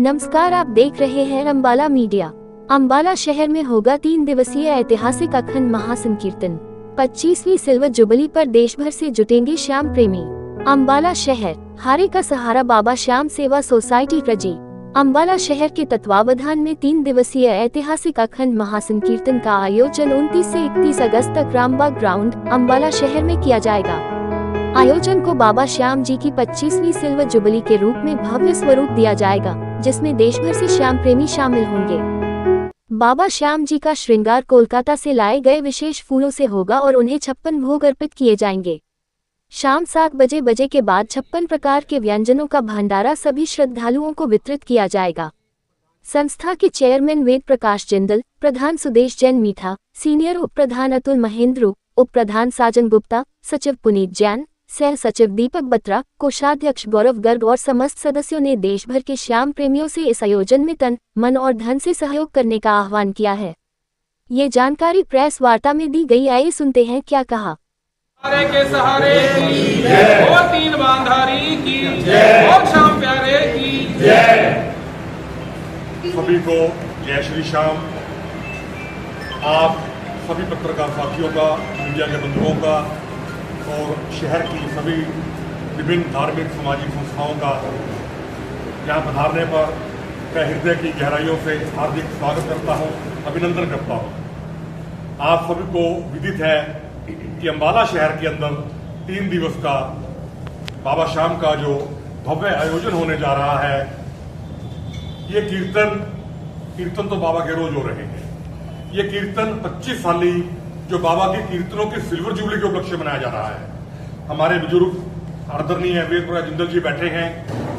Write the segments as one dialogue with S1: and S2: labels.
S1: नमस्कार, आप देख रहे हैं अम्बाला मीडिया। अम्बाला शहर में होगा 3 दिवसीय ऐतिहासिक अखंड महासंकीर्तन। 25वीं सिल्वर जुबली पर देश भर से जुटेंगे श्याम प्रेमी। अम्बाला शहर हारे का सहारा बाबा श्याम सेवा सोसाइटी रजी। अम्बाला शहर के तत्वावधान में 3 दिवसीय ऐतिहासिक अखंड महासंकीर्तन का आयोजन 29 से 31 अगस्त तक रामबाग ग्राउंड अम्बाला शहर में किया जाएगा। आयोजन को बाबा श्याम जी की 25वीं सिल्वर जुबली के रूप में भव्य स्वरूप दिया जाएगा, जिसमें देश भर से श्याम प्रेमी शामिल होंगे। बाबा श्याम जी का श्रृंगार कोलकाता से लाए गए विशेष फूलों से होगा और उन्हें 56 भोग अर्पित किए जाएंगे। शाम 7 बजे के बाद 56 प्रकार के व्यंजनों का भंडारा सभी श्रद्धालुओं को वितरित किया जाएगा। संस्था के चेयरमैन वेद प्रकाश जिंदल, प्रधान सुदेश जैन मीठा, सीनियर उप प्रधान अतुल महेंद्र, उप प्रधान साजन गुप्ता, सचिव पुनीत जैन, सह सचिव दीपक बत्रा, कोषाध्यक्ष गौरव गर्ग और समस्त सदस्यों ने देश भर के श्याम प्रेमियों से इस आयोजन में तन, मन और धन से सहयोग करने का आह्वान किया है। ये जानकारी प्रेस वार्ता में दी गई। आइए सुनते हैं क्या कहा।
S2: सहारे के सहारे की जय, और तीन बांधारी की जय, और श्याम प्यारे की जय।
S3: सभी को जय श्री श्याम। आप सभी पत्रकार साथियों का, मीडिया के बंधुओं का और शहर की सभी विभिन्न धार्मिक सामाजिक संस्थाओं का यहाँ पधारने पर मैं हृदय की गहराइयों से हार्दिक स्वागत करता हूँ, अभिनंदन करता हूँ। आप सभी को विदित है कि अम्बाला शहर के अंदर 3 दिवस का बाबा श्याम का जो भव्य आयोजन होने जा रहा है, ये कीर्तन तो बाबा के रोज हो रहे हैं। ये कीर्तन 25 साली जो बाबा के कीर्तनों की सिल्वर जुबली के उपलक्ष्य मनाया जा रहा है। हमारे बुजुर्ग आदरणीय वेद प्रकाश जिंदल जी बैठे हैं।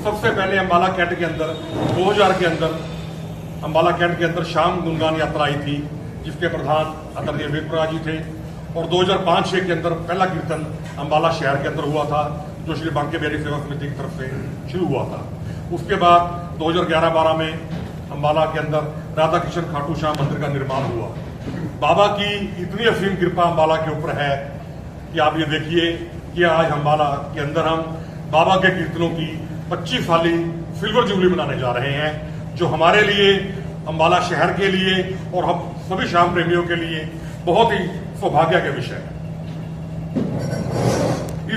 S3: सबसे पहले अम्बाला कैंट के अंदर 2000 के अंदर अम्बाला कैंट के अंदर श्याम गुणगान यात्रा आई थी, जिसके प्रधान आदरणीय वेद प्रकाश जी थे। और 2005-6 के अंदर पहला कीर्तन अम्बाला शहर के अंदर हुआ था, जो श्री बांके बिहारी सेवा समिति की तरफ से शुरू हुआ था। उसके बाद 2011-12 में अम्बाला के अंदर राधा कृष्ण खाटू श्याम मंदिर का निर्माण हुआ। बाबा की इतनी असीम कृपा अम्बाला के ऊपर है कि आप ये देखिए कि आज अम्बाला के अंदर हम बाबा के कीर्तनों की 25 साली सिल्वर जुबली मनाने जा रहे हैं, जो हमारे लिए, अम्बाला शहर के लिए और हम सभी श्याम प्रेमियों के लिए बहुत ही सौभाग्य का विषय है।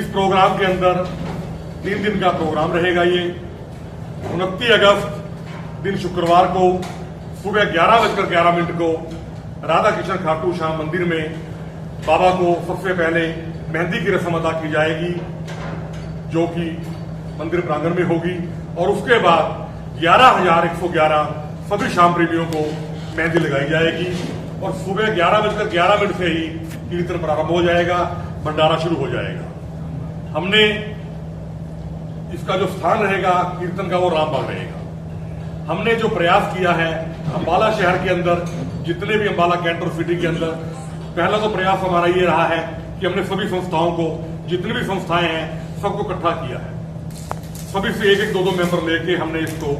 S3: इस प्रोग्राम के अंदर 3 दिन का प्रोग्राम रहेगा। ये 29 अगस्त दिन शुक्रवार को सुबह 11:11 को राधा कृष्ण खाटू श्याम मंदिर में बाबा को सबसे पहले मेहंदी की रस्म अदा की जाएगी, जो कि मंदिर प्रांगण में होगी। और उसके बाद 11,111 सभी श्याम प्रेमियों को मेहंदी लगाई जाएगी और सुबह 11:11 से ही कीर्तन प्रारंभ हो जाएगा, भंडारा शुरू हो जाएगा। हमने इसका जो स्थान रहेगा कीर्तन का, वो रामबाग रहेगा। हमने जो प्रयास किया है अम्बाला शहर के अंदर, जितने भी अम्बाला कैंट और सिटी के अंदर, पहला तो प्रयास हमारा ये रहा है कि हमने सभी संस्थाओं को, जितनी भी संस्थाएं हैं, सबको इकट्ठा किया है। सभी से 1-2 मेंबर लेके हमने इसको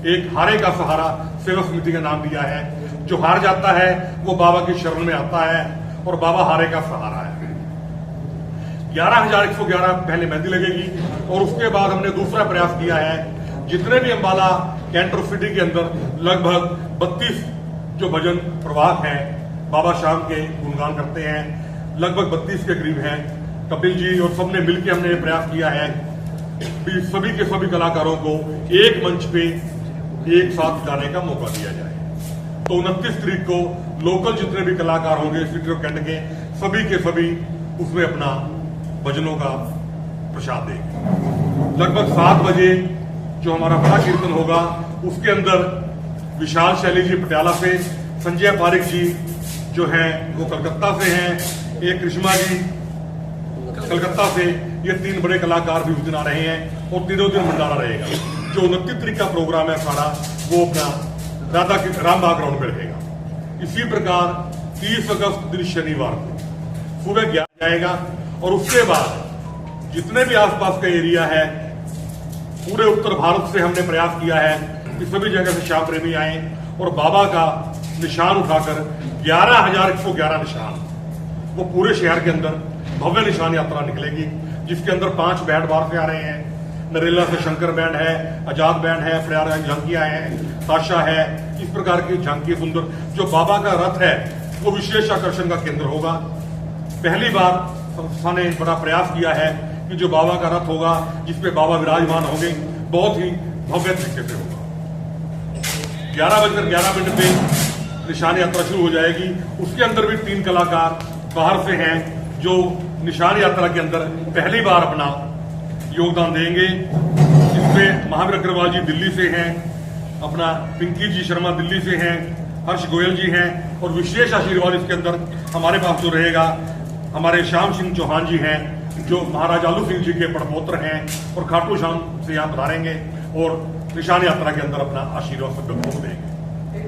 S3: एक हारे का सहारा सेवा समिति का नाम दिया है। जो हार जाता है वो बाबा की शरण में आता है और बाबा हारे का सहारा है। 11,111 पहले मेहंदी लगेगी और उसके बाद हमने दूसरा प्रयास किया है, जितने भी अम्बाला कैंट और सिटी के अंदर लगभग 32 जो भजन प्रवाह हैं, बाबा श्याम के गुणगान करते हैं, लगभग 32 के करीब हैं। कपिल जी और सबने मिलकर हमने ये प्रयास किया है कि सभी के सभी कलाकारों को एक मंच पे एक साथ गाने का मौका दिया जाए। तो 29 तारीख को लोकल जितने भी कलाकार होंगे सिटी और कैंट के, सभी के सभी उसमें अपना भजनों का प्रसाद देंगे। लगभग 7 बजे जो हमारा बड़ा कीर्तन होगा, उसके अंदर विशाल शैली जी पटियाला से, संजय पारिक जी जो हैं वो कलकत्ता से हैं, एक कृष्णा जी कलकत्ता से, ये 3 बड़े कलाकार भी उस दिन आ रहे हैं और तीनों दिन भंडारा रहेगा। जो 29 तारीख का प्रोग्राम है सारा, वो अपना राधा के रामबाग ग्राउंड में रहेगा। इसी प्रकार 30 अगस्त दिन शनिवार को सुबह 11 जाएगा और उसके बाद जितने भी आसपास का एरिया है, पूरे उत्तर भारत से हमने प्रयास किया है कि सभी जगह से श्याम प्रेमी आए और बाबा का निशान उठाकर 11,111 निशान, वो पूरे शहर के अंदर भव्य निशान यात्रा निकलेगी, जिसके अंदर 5 बैंड बाहर से आ रहे हैं, नरेला से शंकर बैंड है, आजाद बैंड है, फरियार झांकियां हैं, ताशा है, इस प्रकार की झांकी सुंदर। जो बाबा का रथ है वो विशेष आकर्षण का केंद्र होगा। पहली बार संस्था ने बड़ा प्रयास किया है कि जो बाबा का रथ होगा जिसपे बाबा विराजमान होंगे, बहुत ही भव्य तरीके से होगा। 11:11 पे निशान यात्रा शुरू हो जाएगी। उसके अंदर भी 3 कलाकार बाहर से हैं जो निशान यात्रा के अंदर पहली बार अपना योगदान देंगे। इसमें महावीर अग्रवाल जी दिल्ली से हैं, अपना पिंकी जी शर्मा दिल्ली से हैं, हर्ष गोयल जी हैं, और विशेष आशीर्वाद इसके अंदर हमारे पास जो रहेगा, हमारे श्याम सिंह चौहान जी हैं जो महाराजा आलू सिंह जी के पड़पोत्र हैं और खाटू श्याम से यहाँ पधारेंगे और निशान यात्रा के अंदर अपना आशीर्वाद सब लोगों को देंगे।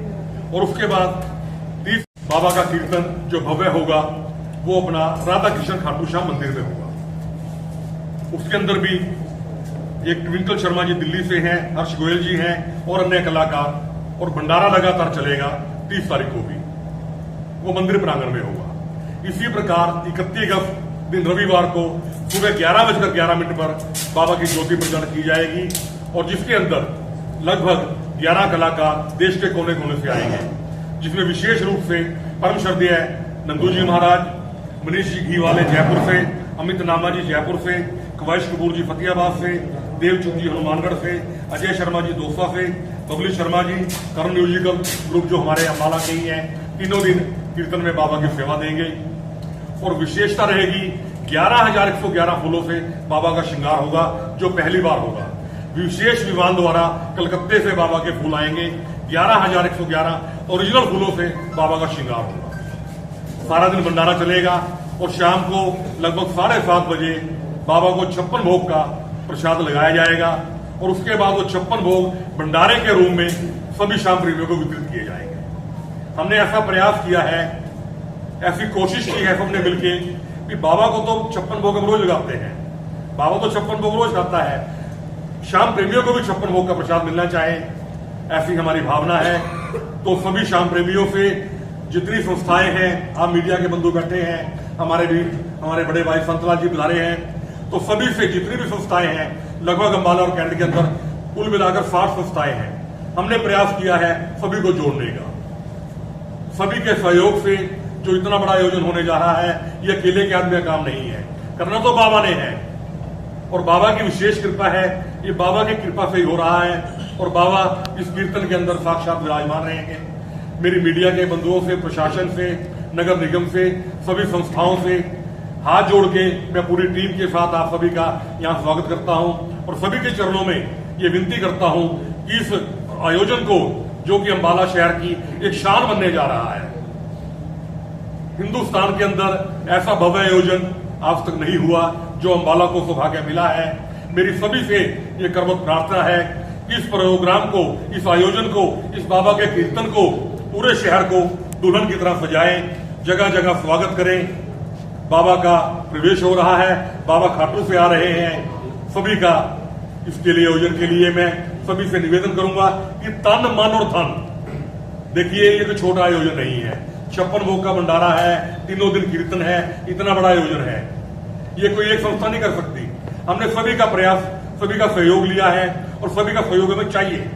S3: और उसके बाद 30 बाबा का कीर्तन जो भव्य होगा वो अपना राधा कृष्ण खाटू श्याम मंदिर में होगा। उसके अंदर भी एक ट्विंकल शर्मा जी दिल्ली से हैं, हर्ष गोयल जी हैं और अन्य कलाकार, और भंडारा लगातार चलेगा 30 तारीख को भी, वो मंदिर प्रांगण में होगा। इसी प्रकार 31 अगस्त दिन रविवार को सुबह 11:11 पर बाबा की ज्योति प्रज्वलन की जाएगी और जिसके अंदर लगभग 11 कलाकार देश के कोने कोने से आएंगे, जिसमें विशेष रूप से परम श्रद्धेय नंदू जी महाराज, मनीष जी घीवाले जयपुर से, अमित नामा जी जयपुर से, कवैश कपूर जी फतेहाबाद से, देवचंद जी हनुमानगढ़ से, अजय शर्मा जी दौसा से, बबली शर्मा जी कर्ण म्यूजिकल ग्रुप जो हमारे अम्बाला के ही हैं, तीनों दिन कीर्तन में बाबा की सेवा देंगे। और विशेषता रहेगी 11,111 फूलों से बाबा का श्रृंगार होगा जो पहली बार होगा। विशेष विमान द्वारा कलकत्ते से बाबा के फूल आएंगे, 11,111 ओरिजिनल फूलों से बाबा का श्रृंगार होगा। सारा दिन भंडारा चलेगा और शाम को लगभग 7:30 बजे बाबा को 56 भोग का प्रसाद लगाया जाएगा और उसके बाद वो 56 भोग भंडारे के रूम में सभी शाम प्रेमियों को वितरित किए जाएंगे। हमने ऐसा प्रयास किया है, ऐसी कोशिश की है सबने मिलके कि बाबा को तो 56 भोग हम रोज लगाते हैं, बाबा तो 56 भोग रोज खाता है, शाम प्रेमियों को भी 56 भोग का प्रसाद मिलना चाहे, ऐसी हमारी भावना है। तो सभी शाम प्रेमियों से जितनी संस्थाएं हैं, आप मीडिया के बंधु बैठे हैं, हमारे बड़े भाई संतलाल जी बुलारे हैं, तो सभी से जितनी भी संस्थाएं हैं, लगभग अम्बाला और कैंट के अंदर कुल मिलाकर 60 संस्थाएं हैं, हमने प्रयास किया है सभी को जोड़ने का। सभी के सहयोग से जो इतना बड़ा आयोजन होने जा रहा है, ये अकेले के आदमी का काम नहीं है, करना तो बाबा ने है और बाबा की विशेष कृपा है, ये बाबा की कृपा से ही हो रहा है और बाबा इस कीर्तन के अंदर साक्षात विराजमान रहेंगे। मेरी मीडिया के बंधुओं से, प्रशासन से, नगर निगम से, सभी संस्थाओं से हाथ जोड़ के मैं पूरी टीम के साथ आप सभी का यहाँ स्वागत करता हूँ और सभी के चरणों में ये विनती करता हूँ कि इस आयोजन को, जो कि अम्बाला शहर की एक शान बनने जा रहा है, हिंदुस्तान के अंदर ऐसा भव्य आयोजन आज तक नहीं हुआ जो अम्बाला को सौभाग्य मिला है। मेरी सभी से ये करवत प्रार्थना है कि इस प्रोग्राम को, इस आयोजन को, इस बाबा के कीर्तन को, पूरे शहर को दुल्हन की तरह सजाएं, जगह जगह स्वागत करें। बाबा का प्रवेश हो रहा है, बाबा खाटू से आ रहे हैं, सभी का इसके लिए आयोजन के लिए मैं सभी से निवेदन करूंगा कि तन मन और धन, देखिए ये तो छोटा आयोजन नहीं है, 56 भोग का भंडारा है, तीनों दिन कीर्तन है, इतना बड़ा आयोजन है, ये कोई एक संस्था नहीं कर सकती। हमने सभी का प्रयास, सभी का सहयोग लिया है और सभी का सहयोग हमें चाहिए।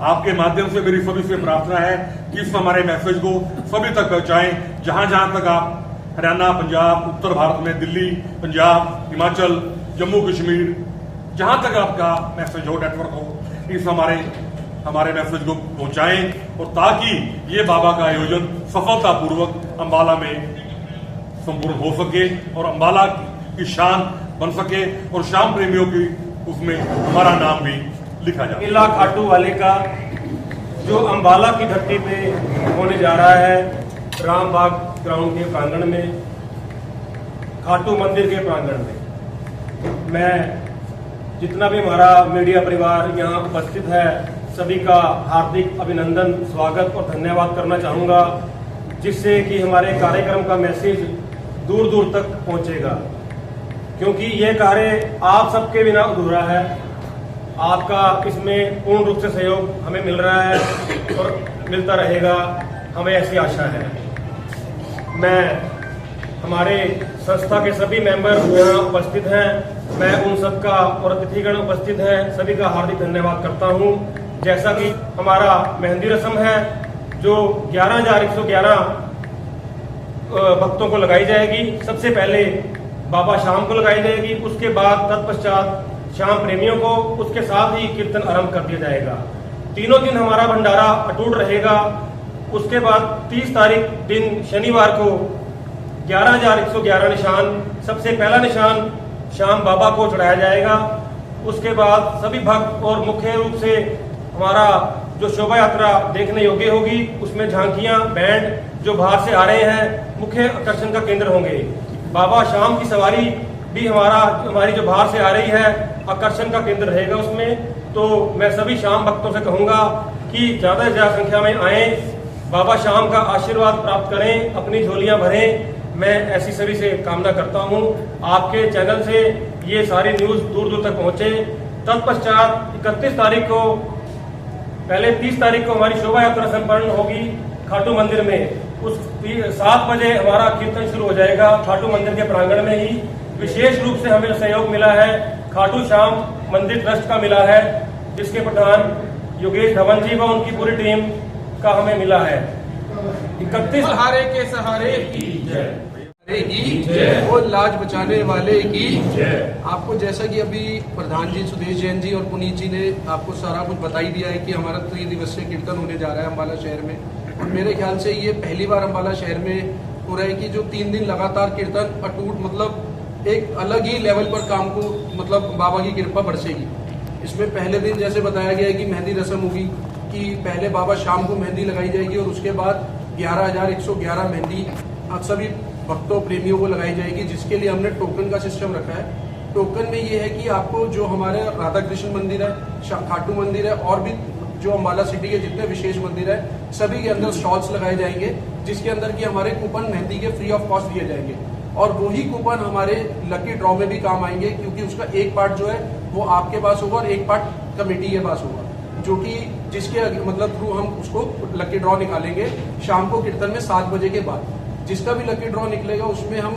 S3: आपके माध्यम से मेरी सभी से प्रार्थना है कि इस हमारे मैसेज को सभी तक पहुंचाएं, जहां जहां तक आप हरियाणा, पंजाब, उत्तर भारत में दिल्ली, पंजाब, हिमाचल, जम्मू कश्मीर, जहां तक आपका मैसेज हो, नेटवर्क हो, इस हमारे मैसेज को पहुंचाएं और ताकि ये बाबा का आयोजन सफलतापूर्वक अम्बाला में संपूर्ण हो सके और अम्बाला की शान बन सके और शाम प्रेमियों की उसमें हमारा नाम भी लिखा जाए।
S4: किला खाटू वाले का जो अम्बाला की धरती पे होने जा रहा है, रामबाग ग्राउंड के प्रांगण में, खाटू मंदिर के प्रांगण में, मैं जितना भी हमारा मीडिया परिवार यहाँ उपस्थित है, सभी का हार्दिक अभिनंदन, स्वागत और धन्यवाद करना चाहूँगा, जिससे कि हमारे कार्यक्रम का मैसेज दूर दूर तक पहुँचेगा, क्योंकि ये कार्य आप सबके बिना अधूरा है। आपका इसमें पूर्ण रूप से सहयोग हमें मिल रहा है और मिलता रहेगा, हमें ऐसी आशा है। मैं हमारे संस्था के सभी मेंबर यहाँ उपस्थित हैं, मैं उन सबका और अतिथिगण उपस्थित हैं सभी का हार्दिक धन्यवाद करता हूं। जैसा कि हमारा मेहंदी रस्म है जो 11,111 भक्तों को लगाई जाएगी। सबसे पहले बाबा शाम को लगाई जाएगी, उसके बाद तत्पश्चात शाम प्रेमियों को, उसके साथ ही कीर्तन आरंभ कर दिया जाएगा। तीनों दिन हमारा भंडारा अटूट रहेगा। उसके बाद 30 तारीख दिन शनिवार को 11,111 निशान, सबसे पहला निशान शाम बाबा को चढ़ाया जाएगा। उसके बाद सभी भक्त और मुख्य रूप से हमारा जो शोभा यात्रा देखने योग्य होगी, उसमें झांकियां, बैंड जो बाहर से आ रहे हैं मुख्य आकर्षण का केंद्र होंगे। बाबा शाम की सवारी भी हमारी जो बाहर से आ रही है आकर्षण का केंद्र रहेगा उसमें। तो मैं सभी शाम भक्तों से कहूंगा कि ज्यादा से ज्यादा संख्या में आए, बाबा शाम का आशीर्वाद प्राप्त करें, अपनी झोलियां भरें। मैं ऐसी सभी से कामना करता हूं। आपके चैनल से ये सारी न्यूज दूर दूर तक पहुंचे। तत्पश्चात 31 तारीख को, पहले 30 तारीख को हमारी शोभा यात्रा संपन्न होगी खाटू मंदिर में। उस 7 बजे हमारा कीर्तन शुरू हो जाएगा खाटू मंदिर के प्रांगण में ही। विशेष रूप से हमें सहयोग मिला है खाटू श्याम मंदिर ट्रस्ट का मिला है, जिसके प्रधान योगेश धवन जी व उनकी पूरी टीम का हमें मिला है। 31
S2: सहारे के सहारे की जय
S5: की जय और लाज बचाने वाले की जय। आपको जैसा कि अभी प्रधान जी सुदेश जैन जी और पुनीत जी ने आपको सारा कुछ बता ही दिया है कि हमारा 3 दिवसीय कीर्तन होने जा रहा है अम्बाला शहर में। और मेरे ख्याल से ये पहली बार अम्बाला शहर में हो रहा है कि जो 3 दिन लगातार कीर्तन अटूट, मतलब एक अलग ही लेवल पर काम को, मतलब बाबा की कृपा बरसेगी। इसमें पहले दिन जैसे बताया गया है कि मेहंदी रस्म होगी, कि पहले बाबा शाम को मेहंदी लगाई जाएगी और उसके बाद 11,111 मेहंदी सभी भक्तों प्रेमियों को लगाई जाएगी, जिसके लिए हमने टोकन का सिस्टम रखा है। टोकन में ये है कि आपको जो हमारे राधा कृष्ण मंदिर है, खाटू मंदिर है और भी जो अम्बाला सिटी के जितने विशेष मंदिर है सभी के अंदर स्टॉल्स लगाए जाएंगे, जिसके अंदर की हमारे कूपन मेहंदी के फ्री ऑफ कॉस्ट दिए जाएंगे। और वही कूपन हमारे लकी ड्रॉ में भी काम आएंगे, क्योंकि उसका एक पार्ट जो है वो आपके पास होगा और एक पार्ट कमेटी के पास होगा, जो कि जिसके मतलब थ्रू हम उसको लकी ड्रॉ निकालेंगे शाम को कीर्तन में 7 बजे के बाद। जिसका भी लकी ड्रॉ निकलेगा उसमें हम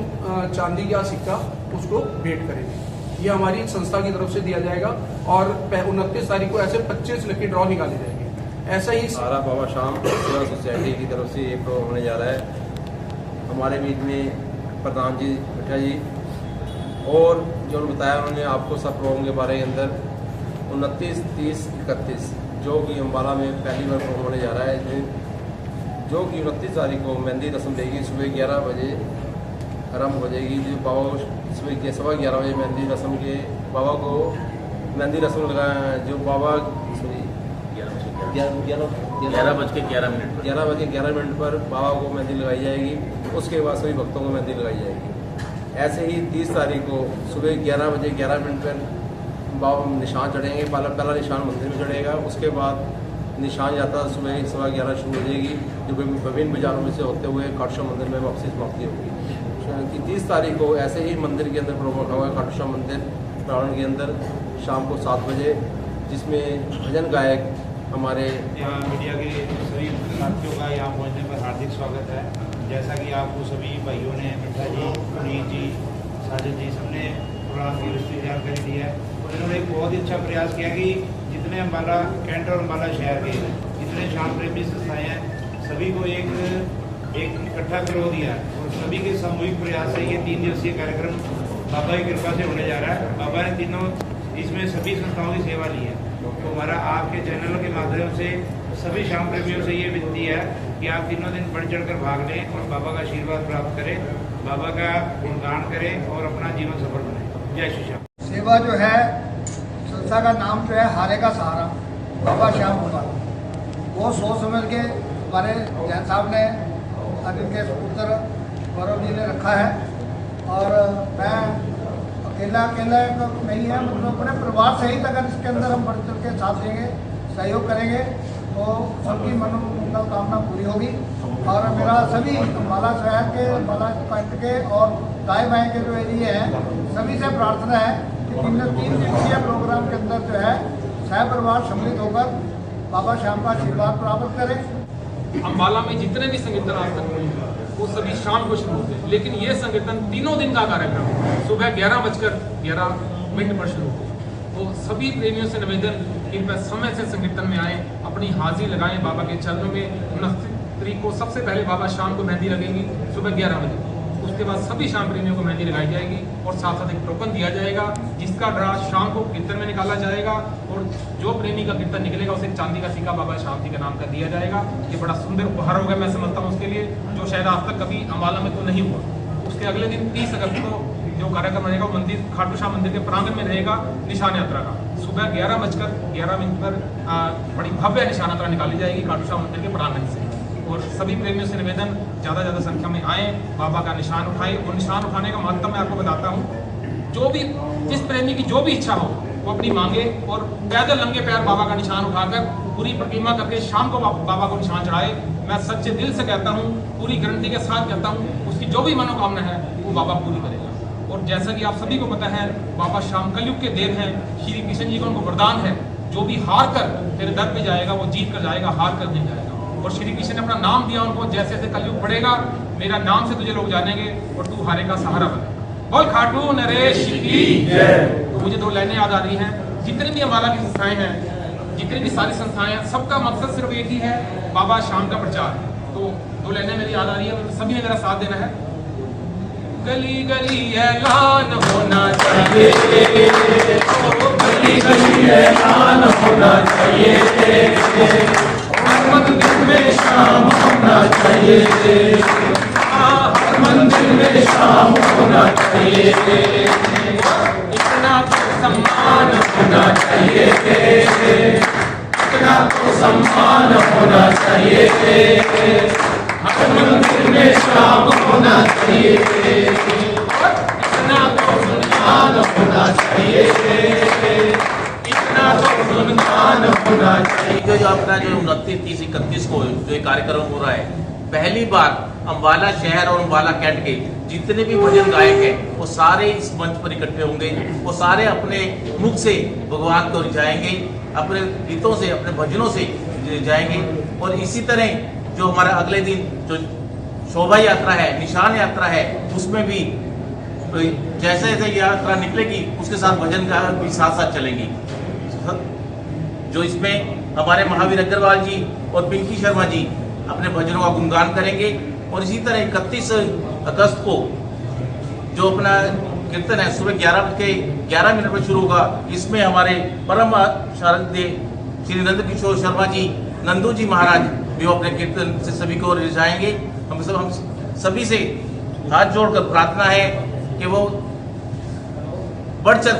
S5: चांदी का सिक्का उसको भेंट करेंगे। ये हमारी संस्था की तरफ से दिया जाएगा। और 29 तारीख को ऐसे 25 लकी ड्रॉ निकाले जाएंगे। ऐसा ही
S6: सारा बाबा शाम सेवा सोसाइटी की तरफ से ये प्रोग्राम होने जा रहा है। हमारे बीच में प्रधान जी भट्टा जी और जो बताया उन्होंने आपको सब प्रोग्राम के बारे के अंदर 29, 30, 31 जो कि अम्बाला में पहली बार प्रोग्राम होने जा रहा है, जो कि 29 तारीख को मेहंदी रस्म देगी सुबह 11 बजे आरम्भ हो जाएगी। जो बाबा को सुबह 11:15 बजे मेहंदी रस्म के बाबा को मेहंदी रस्म लगाया, जो बाबा 11 बज के 11 मिनट पर बाबा को मेहंदी लगाई जाएगी। उसके बाद सभी भक्तों को मेहंदी लगाई जाएगी। ऐसे ही 30 तारीख को सुबह 11 बजे 11 मिनट पर बाबा निशान चढ़ेंगे। पहला निशान मंदिर में चढ़ेगा, उसके बाद निशान यात्रा सुबह 11:15 शुरू हो जाएगी, जो विभिन्न बाजारों में से होते हुए खाटू मंदिर में वापसी समाप्ति होगी। 30 तारीख को ऐसे ही मंदिर के अंदर प्रोग्राम रखा हुआ है खाटू मंदिर प्रांगण के अंदर शाम को 7 बजे, जिसमें भजन गायक हमारे
S7: यहाँ मीडिया के सभी साथियों का यहाँ पहुँचने पर हार्दिक स्वागत है। जैसा कि आपको सभी भाइयों ने, मिठा जी, पुनीत जी, साजिद जी, सबने प्रोग्राम की विस्तृत जानकारी दी है। और इन्होंने एक बहुत ही अच्छा प्रयास किया कि जितने अम्बाला कैंट और अम्बाला शहर के जितने शाम प्रेमी संस्थाएँ हैं सभी को एक इकट्ठा करो दिया है। और सभी के सामूहिक प्रयास से ये 3 दिवसीय कार्यक्रम बाबा की कृपा से होने जा रहा है। बाबा ने तीनों इसमें सभी संस्थाओं की सेवा ली है। तो हमारा आपके चैनलों के माध्यम से सभी शाम प्रेमियों से ये विनती है कि आप तीनों दिन बढ़ चढ़कर भाग लें और बाबा का आशीर्वाद प्राप्त करें, बाबा का गुणगान करें और अपना जीवन सफल बनाएं। जय श्री श्याम।
S8: सेवा जो है संस्था का नाम जो है हारे का सहारा बाबा श्याम कुमार, वो सोच समझ के हमारे जैन साहब ने आगे के पुत्र गौरव जी ने रखा है। और मैं अकेला नहीं है, मतलब अपने परिवार सहित अगर इसके अंदर हम बढ़ चढ़ के साथ देंगे, सहयोग करेंगे तो सबकी मनोकामना कामना पूरी होगी। और मेरा सभी अम्बाला शहर के, अम्बाला कैंट के और दाएं बाएं के जो एरिए हैं सभी से प्रार्थना है कि 3 दिवसीय प्रोग्राम के अंदर जो है सह परिवार सम्मिलित होकर बाबा श्याम का आशीर्वाद प्राप्त करें।
S2: अम्बाला में जितने भी संकीर्तन आज तक हुए वो सभी शाम को शुरू होते हैं, लेकिन ये संकीर्तन 3 दिन का कार्यक्रम सुबह 11:11 मिनट पर शुरू हो। तो सभी प्रेमियों से निवेदन कि इन पर समय से संकीर्तन में आए, अपनी हाजिरी लगाएं बाबा के चरणों में। 29 तारीख को सबसे पहले बाबा शाम को मेहंदी लगेगी सुबह 11 बजे। उसके बाद सभी शाम प्रेमियों को मेहंदी लगाई जाएगी और साथ साथ एक टोकन दिया जाएगा, जिसका ड्रा शाम को कीर्तन में निकाला जाएगा और जो प्रेमी का कीर्तन निकलेगा उसे चांदी का सिक्का बाबा शाम जी के नाम का दिया जाएगा। ये बड़ा सुंदर उपहार होगा, मैं समझता हूँ उसके लिए, जो शायद आज तक कभी अम्बाला में तो नहीं हुआ। उसके अगले दिन 30 अगस्त को जो कार्यक्रम रहेगा वो मंदिर खाटू श्याम मंदिर के प्रांगण में रहेगा निशान यात्रा का। सुबह 11:11 पर बड़ी भव्य निशान यात्रा निकाली जाएगी खाटू श्याम मंदिर के प्रांगण से। और सभी प्रेमियों से निवेदन ज़्यादा संख्या में आए, बाबा का निशान उठाएं। और निशान उठाने का महत्व मैं आपको बताता हूँ। जो भी जिस प्रेमी की जो भी इच्छा हो वो अपनी मांगे और पैदल नंगे पैर बाबा का निशान उठाकर पूरी प्रतिमा करके शाम को बाबा को निशान चढ़ाए। मैं सच्चे दिल से कहता हूँ, पूरी गारंटी के साथ कहता हूँ, उसकी जो भी मनोकामना है वो बाबा पूरी करेगा। और जैसा कि आप सभी को पता है, बाबा शाम कलयुग के देव हैं। श्री कृष्ण जी का उनको वरदान है, जो भी हार कर तेरे दर पे जाएगा वो जीत कर जाएगा, हार कर नहीं जाएगा। और श्री कृष्ण ने अपना नाम दिया उनको, जैसे जैसे कलयुग बढ़ेगा मेरा नाम से तुझे लोग जानेंगे और तू हारे का सहारा बनेगा। बोल खाटू नरेश की जय। तो मुझे 2 लाइनें याद आ रही हैं। जितनी भी अम्बाला की संस्थाएं हैं, जितनी भी सारी संस्थाएं हैं, सबका मकसद सिर्फ एक ही है, बाबा शाम का प्रचार। तो 2 लाइनें मेरी याद आ रही है, सभी ने मेरा साथ देना है। गली गली ऐलान होना चाहिए, गली गली ऐलान होना चाहिए, हर मंदिर में शाम होना चाहिए, हर मंदिर में शाम होना चाहिए। इतना तो सम्मान होना चाहिए, इतना तो सम्मान होना चाहिए, हर मंदिर में शाम होना चाहिए, इतना तो सम्मान होना चाहिए, इतना तो सम्मान होना चाहिए।
S6: जो अपना जो 29, 30, 31 को जो कार्यक्रम हो रहा है, पहली बार अम्बाला शहर और अम्बाला कैंट के जितने भी भजन गायक हैं वो सारे इस मंच पर इकट्ठे होंगे। वो सारे अपने मुख से भगवान को रिझाएंगे, अपने गीतों से, अपने भजनों से जाएंगे। और इसी तरह जो हमारा अगले दिन जो शोभा यात्रा है, निशान यात्रा है, उसमें भी जैसे जैसे यात्रा निकलेगी उसके साथ भजन का भी साथ साथ चलेंगी। जो इसमें हमारे महावीर अग्रवाल जी और पिंकी शर्मा जी अपने भजनों का गुणगान करेंगे। और इसी तरह 31 अगस्त को जो अपना कीर्तन है सुबह 11:11 पर शुरू होगा। इसमें हमारे परम शारदीय श्री नंद किशोर शर्मा जी, नंदू जी महाराज भी अपने कीर्तन से सभी को रिझाएंगे। हम सभी से हाथ जोड़कर प्रार्थना है कि वो बढ़ चढ़